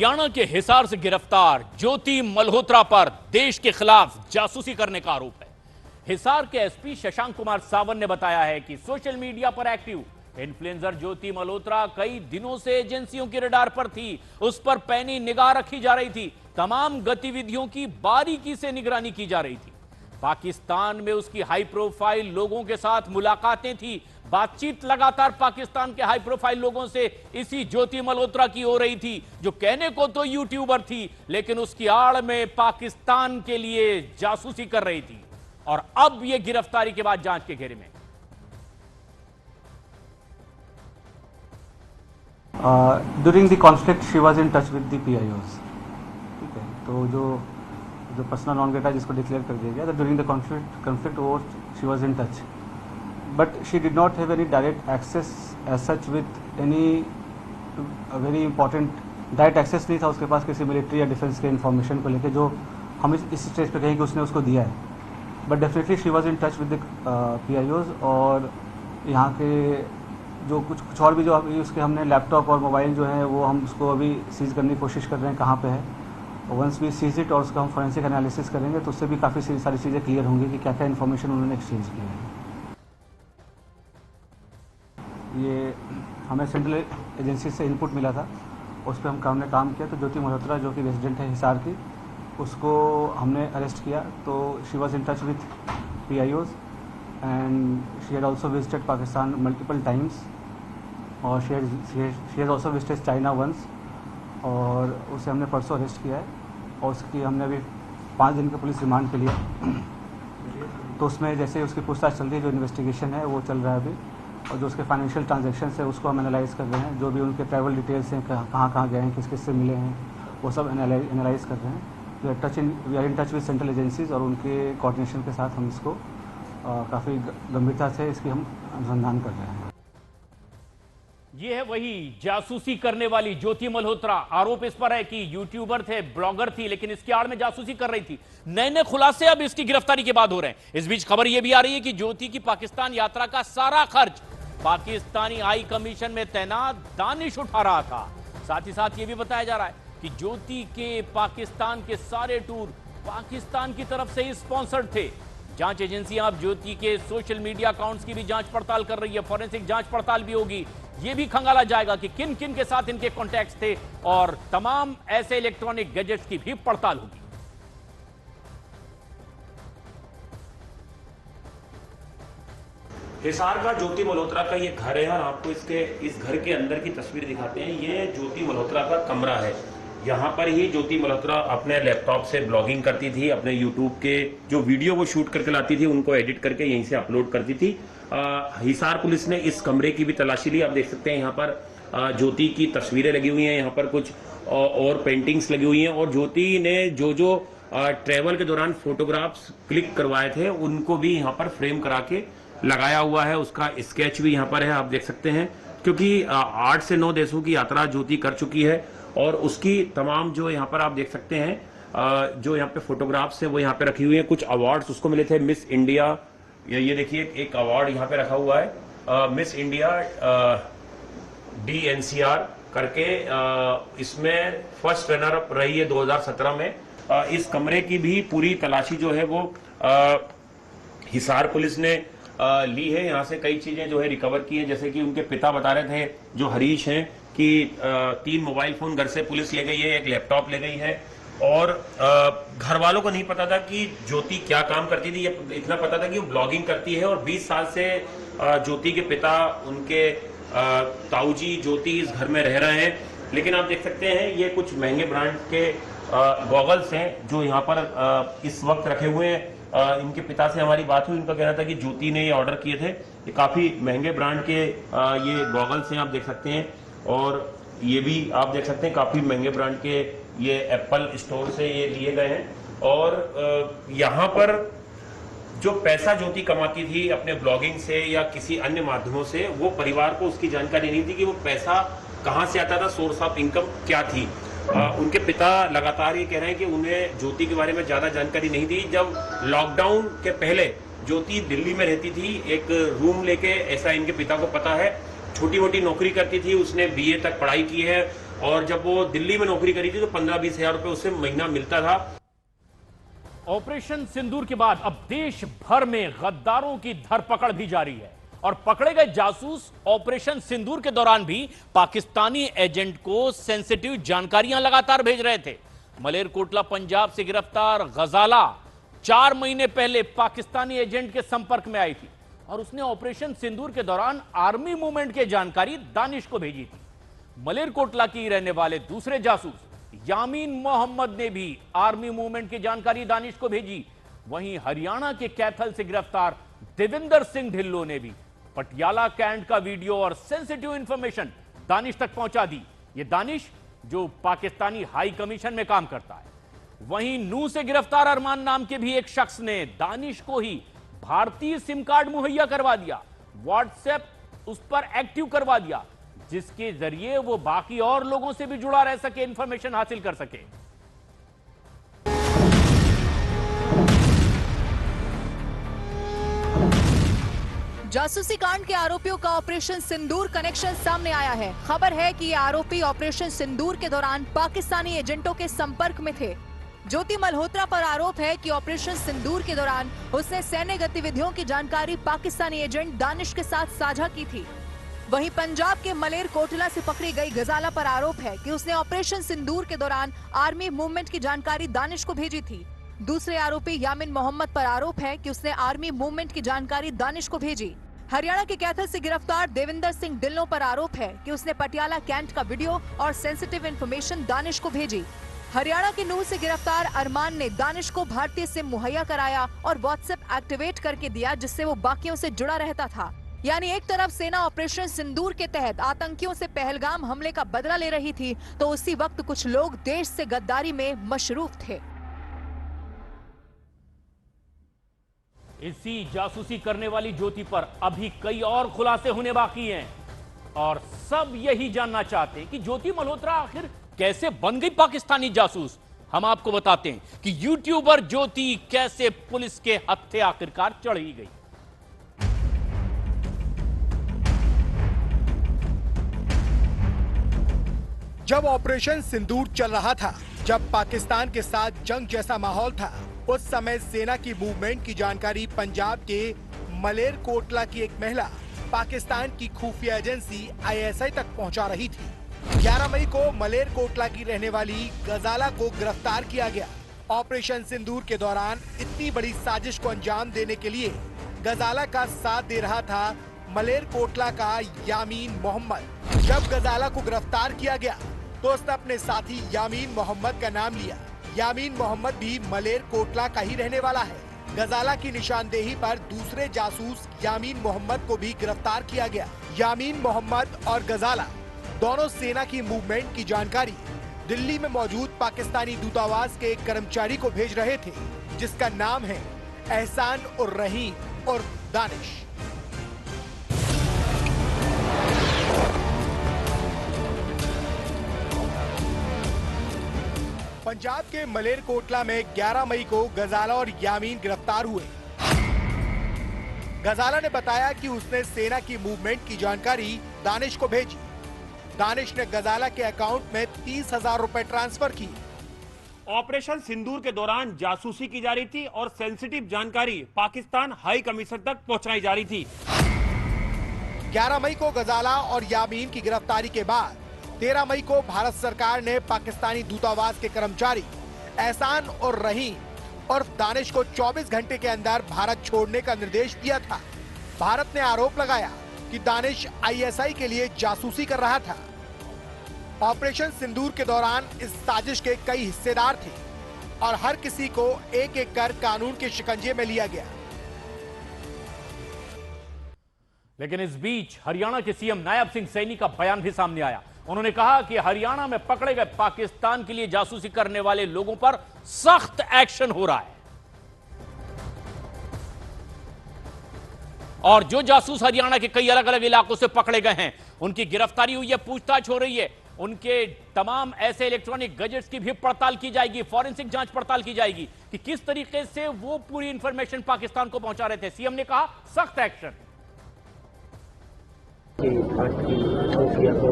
हरियाणा के हिसार से गिरफ्तार ज्योति मल्होत्रा पर देश के खिलाफ जासूसी करने का आरोप है। हिसार के एसपी शशांक कुमार सावंत ने बताया है कि सोशल मीडिया पर एक्टिव इन्फ्लुएंसर ज्योति मल्होत्रा कई दिनों से एजेंसियों की रडार पर थी। उस पर पैनी निगाह रखी जा रही थी। तमाम गतिविधियों की बारीकी से निगरानी की जा रही थी। पाकिस्तान में उसकी हाई प्रोफाइल लोगों के साथ मुलाकातें थी। बातचीत लगातार पाकिस्तान के हाई प्रोफाइल लोगों से इसी ज्योति मल्होत्रा की हो रही थी, जो कहने को तो यूट्यूबर थी, लेकिन उसकी आड़ में पाकिस्तान के लिए जासूसी कर रही थी। और अब यह गिरफ्तारी के बाद जांच के घेरे में। During the conflict, she was in touch with the PIOs. ठीक है, तो जो पर्सनल नॉन ग्रेटा जिसको डिक्लेयर कर दिया गया, तो ड्यूरिंग द conflict वो she was in touch, but she did not have any direct access as such with any very important direct access नहीं था उसके पास किसी मिलिट्री या डिफेंस के इंफॉर्मेशन को लेके जो हम इस स्टेज पे कहें कि उसने उसको दिया है। But definitely she was in touch with the PIOs, और यहाँ के जो कुछ और भी जो अभी उसके हमने लैपटॉप और मोबाइल जो है वो हम उसको अभी सीज करने की कोशिश कर रहे हैं कहाँ पे है। वंस वी सीज इट और उसका हम फोरेंसिक एनालिसिस करेंगे तो उससे भी काफ़ी सारी चीज़ें क्लियर होंगी कि क्या क्या इन्फॉर्मेशन उन्होंने एक्सचेंज की है। ये हमें सेंट्रल एजेंसी से इनपुट मिला था, उस पर हमने काम किया। तो ज्योति मल्होत्रा जो कि रेजिडेंट है हिसार की, उसको हमने अरेस्ट किया। तो she was in touch with PIOs and she had also visited Pakistan multiple times, और she has also visited China once, और उसे हमने परसों अरेस्ट किया है और उसकी हमने अभी 5 दिन का पुलिस रिमांड पे लिया। तो उसमें जैसे उसकी पूछताछ चल रही है, जो इन्वेस्टिगेशन है वो चल रहा है अभी, और जो उसके फाइनेंशियल ट्रांजैक्शंस है उसको हम एनालाइज़ कर रहे हैं। जो भी उनके ट्रैवल डिटेल्स हैं, कहाँ गए हैं, किस किस से मिले हैं, वो सब एनालाइज़ कर रहे हैं। We are in touch with central agencies, और उनके कोऑर्डिनेशन के साथ हम इसको काफ़ी गंभीरता से इसकी हम अनुसंधान कर रहे हैं। ये है वही जासूसी करने वाली ज्योति मल्होत्रा। आरोप इस पर है कि यूट्यूबर थे, ब्लॉगर थी, लेकिन इसकी आड़ में जासूसी कर रही थी। नए नए खुलासे अब इसकी गिरफ्तारी के बाद हो रहे हैं। इस बीच खबर यह भी आ रही है कि ज्योति की पाकिस्तान यात्रा का सारा खर्च पाकिस्तानी हाई कमीशन में तैनात दानिश उठा रहा था। साथ ही साथ यह भी बताया जा रहा है कि ज्योति के पाकिस्तान के सारे टूर पाकिस्तान की तरफ से ही स्पॉन्सर्ड थे। जांच एजेंसियां अब ज्योति के सोशल मीडिया अकाउंट्स की भी जांच पड़ताल कर रही है। फॉरेंसिक जांच पड़ताल भी होगी। यह भी खंगाला जाएगा कि किन किन के साथ इनके कॉन्टैक्ट्स थे, और तमाम ऐसे इलेक्ट्रॉनिक गैजेट्स की भी पड़ताल होगी। हिसार का ज्योति मल्होत्रा का ये घर है, और आपको इस घर के अंदर की तस्वीर दिखाते हैं। ये ज्योति मल्होत्रा का कमरा है। यहाँ पर ही ज्योति मल्होत्रा अपने लैपटॉप से ब्लॉगिंग करती थी। अपने यूट्यूब के जो वीडियो वो शूट करके लाती थी, उनको एडिट करके यहीं से अपलोड करती थी। हिसार पुलिस ने इस कमरे की भी तलाशी ली। आप देख सकते हैं यहाँ पर ज्योति की तस्वीरें लगी हुई हैं, यहाँ पर कुछ और पेंटिंग्स लगी हुई हैं, और ज्योति ने जो ट्रैवल के दौरान फोटोग्राफ्स क्लिक करवाए थे उनको भी यहाँ पर फ्रेम करा के लगाया हुआ है। उसका स्केच भी यहाँ पर है, आप देख सकते हैं, क्योंकि 8 से 9 देशों की यात्रा ज्योति कर चुकी है। और उसकी तमाम जो यहाँ पर आप देख सकते हैं जो यहाँ पे फोटोग्राफ्स हैं वो यहाँ पे रखी हुई है। कुछ अवार्ड्स उसको मिले थे, मिस इंडिया, ये देखिए एक अवार्ड यहाँ पे रखा हुआ है, मिस इंडिया DNCR करके। इसमें फर्स्ट रनर अप रही है 2017 में। इस कमरे की भी पूरी तलाशी जो है वो हिसार पुलिस ने ली है। यहाँ से कई चीजें जो है रिकवर की हैं, जैसे कि उनके पिता बता रहे थे जो हरीश हैं कि 3 मोबाइल फोन घर से पुलिस ले गई है, 1 लैपटॉप ले गई है, और घर वालों को नहीं पता था कि ज्योति क्या काम करती थी। इतना पता था कि वो ब्लॉगिंग करती है, और 20 साल से ज्योति के पिता, उनके ताऊजी ज्योति इस घर में रह रहे हैं। लेकिन आप देख सकते हैं ये कुछ महंगे ब्रांड के गॉगल्स हैं जो यहाँ पर इस वक्त रखे हुए हैं। इनके पिता से हमारी बात हुई, उनका कहना था कि ज्योति ने ये ऑर्डर किए थे। ये काफी महंगे ब्रांड के ये गॉगल्स हैं, आप देख सकते हैं, और ये भी आप देख सकते हैं काफी महंगे ब्रांड के ये एप्पल स्टोर से ये लिए गए हैं। और यहाँ पर जो पैसा ज्योति कमाती थी अपने ब्लॉगिंग से या किसी अन्य माध्यमों से, वो परिवार को उसकी जानकारी नहीं थी कि वो पैसा कहाँ से आता था, सोर्स ऑफ इनकम क्या थी। उनके पिता लगातार ये कह रहे हैं कि उन्हें ज्योति के बारे में ज्यादा जानकारी नहीं थी। जब लॉकडाउन के पहले ज्योति दिल्ली में रहती थी एक रूम लेके, ऐसा इनके पिता को पता है। छोटी मोटी नौकरी करती थी, उसने BA तक पढ़ाई की है और जब वो दिल्ली में नौकरी करी थी तो 15-20 हजार रुपए उससे महीना मिलता था। ऑपरेशन सिंदूर के बाद अब देश भर में गद्दारों की धरपकड़ भी जारी है और पकड़े गए जासूस ऑपरेशन सिंदूर के दौरान भी पाकिस्तानी एजेंट को सेंसिटिव जानकारियां लगातार भेज रहे थे। मलेरकोटला पंजाब से गिरफ्तार गजाला 4 महीने पहले पाकिस्तानी एजेंट के संपर्क में आई थी और उसने ऑपरेशन सिंदूर के दौरान आर्मी मूवमेंट की जानकारी दानिश को भेजी थी। मलेरकोटला की रहने वाले दूसरे जासूस यामीन मोहम्मद ने भी आर्मी मूवमेंट की जानकारी दानिश को भेजी। वहीं हरियाणा के कैथल से गिरफ्तार देविंदर सिंह ढिल्लों ने भी पटियाला कैंट का वीडियो और सेंसिटिव इंफॉर्मेशन दानिश तक पहुंचा दी। ये दानिश जो पाकिस्तानी हाई कमीशन में काम करता है। वहीं नू से गिरफ्तार अरमान नाम के भी एक शख्स ने दानिश को ही भारतीय सिम कार्ड मुहैया करवा दिया, व्हाट्सएप उस पर एक्टिव करवा दिया, जिसके जरिए वो बाकी और लोगों से भी जुड़ा रह सके, इंफॉर्मेशन हासिल कर सके। जासूसी कांड के आरोपियों का ऑपरेशन सिंदूर कनेक्शन सामने आया है। खबर है कि ये आरोपी ऑपरेशन सिंदूर के दौरान पाकिस्तानी एजेंटों के संपर्क में थे। ज्योति मल्होत्रा पर आरोप है कि ऑपरेशन सिंदूर के दौरान उसने सैन्य गतिविधियों की जानकारी पाकिस्तानी एजेंट दानिश के साथ साझा की थी। वहीं पंजाब के मलेरकोटला से पकड़ी गई गजाला पर आरोप है कि उसने ऑपरेशन सिंदूर के दौरान आर्मी मूवमेंट की जानकारी दानिश को भेजी थी। दूसरे आरोपी यामीन मोहम्मद पर आरोप है कि उसने आर्मी मूवमेंट की जानकारी दानिश को भेजी। हरियाणा के कैथल से गिरफ्तार देविंदर सिंह ढिल्लों पर आरोप है कि उसने पटियाला कैंट का वीडियो और सेंसिटिव इंफॉर्मेशन दानिश को भेजी। हरियाणा के नूह से गिरफ्तार अरमान ने दानिश को भारतीय सिम मुहैया कराया और व्हाट्सएप एक्टिवेट करके दिया, जिससे वो बाकियों से जुड़ा रहता था। यानी एक तरफ सेना ऑपरेशन सिंदूर के तहत आतंकियों से पहलगाम हमले का बदला ले रही थी, तो उसी वक्त कुछ लोग देश से गद्दारी में मशरूफ थे। इसी जासूसी करने वाली ज्योति पर अभी कई और खुलासे होने बाकी हैं और सब यही जानना चाहते हैं कि ज्योति मल्होत्रा आखिर कैसे बन गई पाकिस्तानी जासूस। हम आपको बताते हैं कि यूट्यूबर ज्योति कैसे पुलिस के हत्थे आखिरकार चढ़ ही गई। जब ऑपरेशन सिंदूर चल रहा था, जब पाकिस्तान के साथ जंग जैसा माहौल था, उस समय सेना की मूवमेंट की जानकारी पंजाब के मलेरकोटला की एक महिला पाकिस्तान की खुफिया एजेंसी आईएसआई तक पहुंचा रही थी। 11 मई को मलेरकोटला की रहने वाली गजाला को गिरफ्तार किया गया। ऑपरेशन सिंदूर के दौरान इतनी बड़ी साजिश को अंजाम देने के लिए गजाला का साथ दे रहा था मलेरकोटला का यामीन मोहम्मद। जब गजाला को गिरफ्तार किया गया तो उसने अपने साथी यामीन मोहम्मद का नाम लिया। यामीन मोहम्मद भी मलेरकोटला का ही रहने वाला है। गजाला की निशानदेही पर दूसरे जासूस यामीन मोहम्मद को भी गिरफ्तार किया गया। यामीन मोहम्मद और गजाला दोनों सेना की मूवमेंट की जानकारी दिल्ली में मौजूद पाकिस्तानी दूतावास के एक कर्मचारी को भेज रहे थे, जिसका नाम है एहसान उर रहीम और दानिश। पंजाब के मलेरकोटला में 11 मई को गजाला और यामीन गिरफ्तार हुए। गजाला ने बताया कि उसने सेना की मूवमेंट की जानकारी दानिश को भेजी। दानिश ने गजाला के अकाउंट में 30,000 रुपए ट्रांसफर किए। ऑपरेशन सिंदूर के दौरान जासूसी की जा रही थी और सेंसिटिव जानकारी पाकिस्तान हाई कमीशन तक पहुंचाई जा रही थी। 11 मई को गजाला और यामीन की गिरफ्तारी के बाद 13 मई को भारत सरकार ने पाकिस्तानी दूतावास के कर्मचारी एहसान और रहीम और दानिश को 24 घंटे के अंदर भारत छोड़ने का निर्देश दिया था। भारत ने आरोप लगाया कि दानिश आईएसआई के लिए जासूसी कर रहा था। ऑपरेशन सिंदूर के दौरान इस साजिश के कई हिस्सेदार थे और हर किसी को एक एक कर कानून के शिकंजे में लिया गया। लेकिन इस बीच हरियाणा के सीएम नायब सिंह सैनी का बयान भी सामने आया। उन्होंने कहा कि हरियाणा में पकड़े गए पाकिस्तान के लिए जासूसी करने वाले लोगों पर सख्त एक्शन हो रहा है और जो जासूस हरियाणा के कई अलग अलग इलाकों से पकड़े गए हैं उनकी गिरफ्तारी हुई है, पूछताछ हो रही है। उनके तमाम ऐसे इलेक्ट्रॉनिक गैजेट्स की भी पड़ताल की जाएगी, फॉरेंसिक जांच पड़ताल की जाएगी कि किस तरीके से वो पूरी इंफॉर्मेशन पाकिस्तान को पहुंचा रहे थे। सीएम ने कहा सख्त एक्शन। की खुफिया को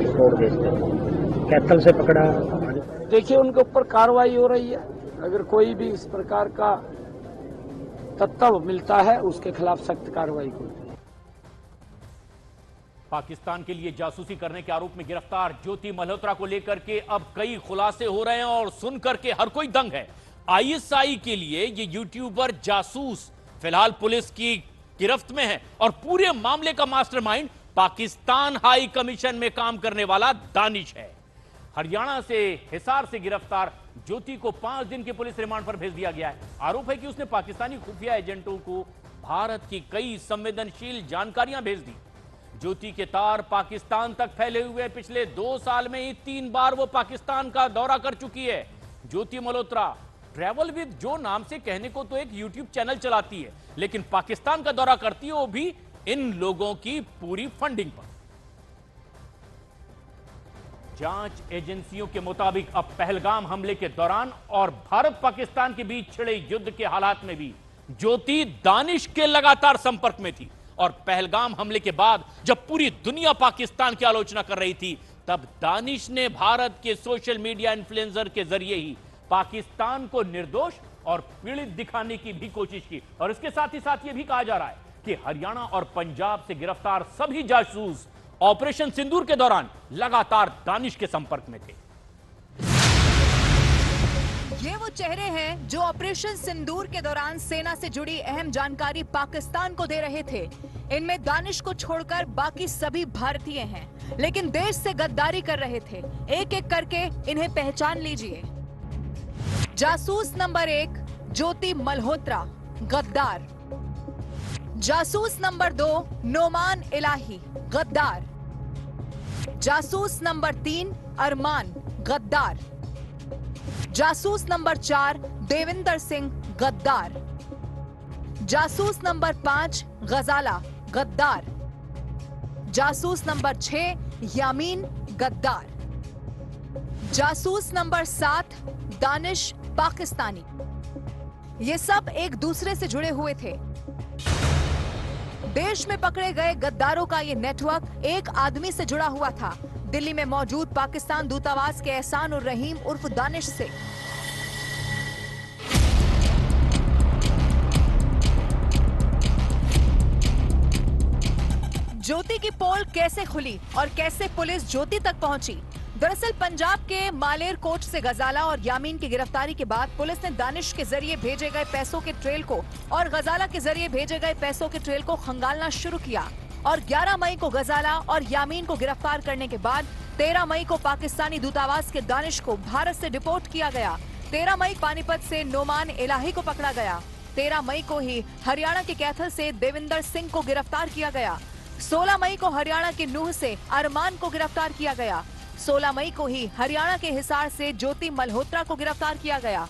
छोड़ देते हैं, कैथल से पकड़ा। देखिए उनके ऊपर कार्रवाई हो रही है, अगर कोई भी इस प्रकार का तत्व मिलता है उसके खिलाफ सख्त कार्रवाई होगी। पाकिस्तान के लिए जासूसी करने के आरोप में गिरफ्तार ज्योति मल्होत्रा को लेकर के अब कई खुलासे हो रहे हैं और सुनकर के हर कोई दंग है। आईएसआई के लिए ये यूट्यूबर जासूस फिलहाल पुलिस की गिरफ्त में है और पूरे मामले का मास्टरमाइंड पाकिस्तान हाई कमीशन में काम करने वाला दानिश है। हरियाणा से हिसार से गिरफ्तार ज्योति को 5 दिन के पुलिस रिमांड पर भेज दिया गया है। आरोप है कि उसने पाकिस्तानी खुफिया एजेंटों को भारत की कई संवेदनशील जानकारियां भेज दी। ज्योति के तार पाकिस्तान तक फैले हुए, पिछले 2 साल में ही 3 बार वो पाकिस्तान का दौरा कर चुकी है। ज्योति मल्होत्रा ट्रैवल विद जो नाम से कहने को तो एक यूट्यूब चैनल चलाती है, लेकिन पाकिस्तान का दौरा करती है वो भी इन लोगों की पूरी फंडिंग पर। जांच एजेंसियों के मुताबिक अब पहलगाम हमले के दौरान और भारत पाकिस्तान के बीच छिड़े युद्ध के हालात में भी ज्योति दानिश के लगातार संपर्क में थी और पहलगाम हमले के बाद जब पूरी दुनिया पाकिस्तान की आलोचना कर रही थी, तब दानिश ने भारत के सोशल मीडिया इन्फ्लुएंसर के जरिए ही पाकिस्तान को निर्दोष और पीड़ित दिखाने की भी कोशिश की। और इसके साथ ही साथ यह भी कहा जा रहा है कि हरियाणा और पंजाब से गिरफ्तार सभी जासूस ऑपरेशन सिंदूर के दौरान लगातार दानिश के संपर्क में थे। ये वो चेहरे हैं जो ऑपरेशन सिंदूर के दौरान सेना से जुड़ी अहम जानकारी पाकिस्तान को दे रहे थे। इनमें दानिश को छोड़कर बाकी सभी भारतीय हैं, लेकिन देश से गद्दारी कर रहे थे। एक एक करके इन्हें पहचान लीजिए। जासूस नंबर 1 ज्योति मल्होत्रा, गद्दार। जासूस नंबर 2 नोमान इलाही, गद्दार। जासूस नंबर 3 अरमान, गद्दार। जासूस नंबर 4 देविंदर सिंह, गद्दार। जासूस नंबर 5 गजाला, गद्दार। जासूस नंबर 6 यामीन, गद्दार। जासूस नंबर 7 दानिश, पाकिस्तानी। ये सब एक दूसरे से जुड़े हुए थे। देश में पकड़े गए गद्दारों का ये नेटवर्क एक आदमी से जुड़ा हुआ था, दिल्ली में मौजूद पाकिस्तान दूतावास के एहसान उर रहीम उर्फ दानिश से। ज्योति की पोल कैसे खुली और कैसे पुलिस ज्योति तक पहुंची? दरअसल पंजाब के मालेरकोट से गजाला और यामीन की गिरफ्तारी के बाद पुलिस ने दानिश के जरिए भेजे गए पैसों के ट्रेल को और गजाला के जरिए भेजे गए पैसों के ट्रेल को खंगालना शुरू किया और 11 मई को गजाला और यामीन को गिरफ्तार करने के बाद 13 मई को पाकिस्तानी दूतावास के दानिश को भारत से डिपोर्ट किया गया। 13 मई पानीपत से नोमान इलाही को पकड़ा गया। 13 मई को ही हरियाणा के कैथल से देविंदर सिंह को गिरफ्तार किया गया। 16 मई को हरियाणा के नूह से अरमान को गिरफ्तार किया गया। 16 मई को ही हरियाणा के हिसार से ज्योति मल्होत्रा को गिरफ्तार किया गया।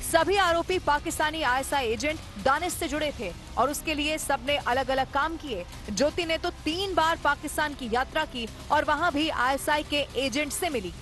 सभी आरोपी पाकिस्तानी आईएसआई एजेंट दानिश से जुड़े थे और उसके लिए सबने अलग अलग काम किए। ज्योति ने तो 3 बार पाकिस्तान की यात्रा की और वहां भी आईएसआई के एजेंट से मिली।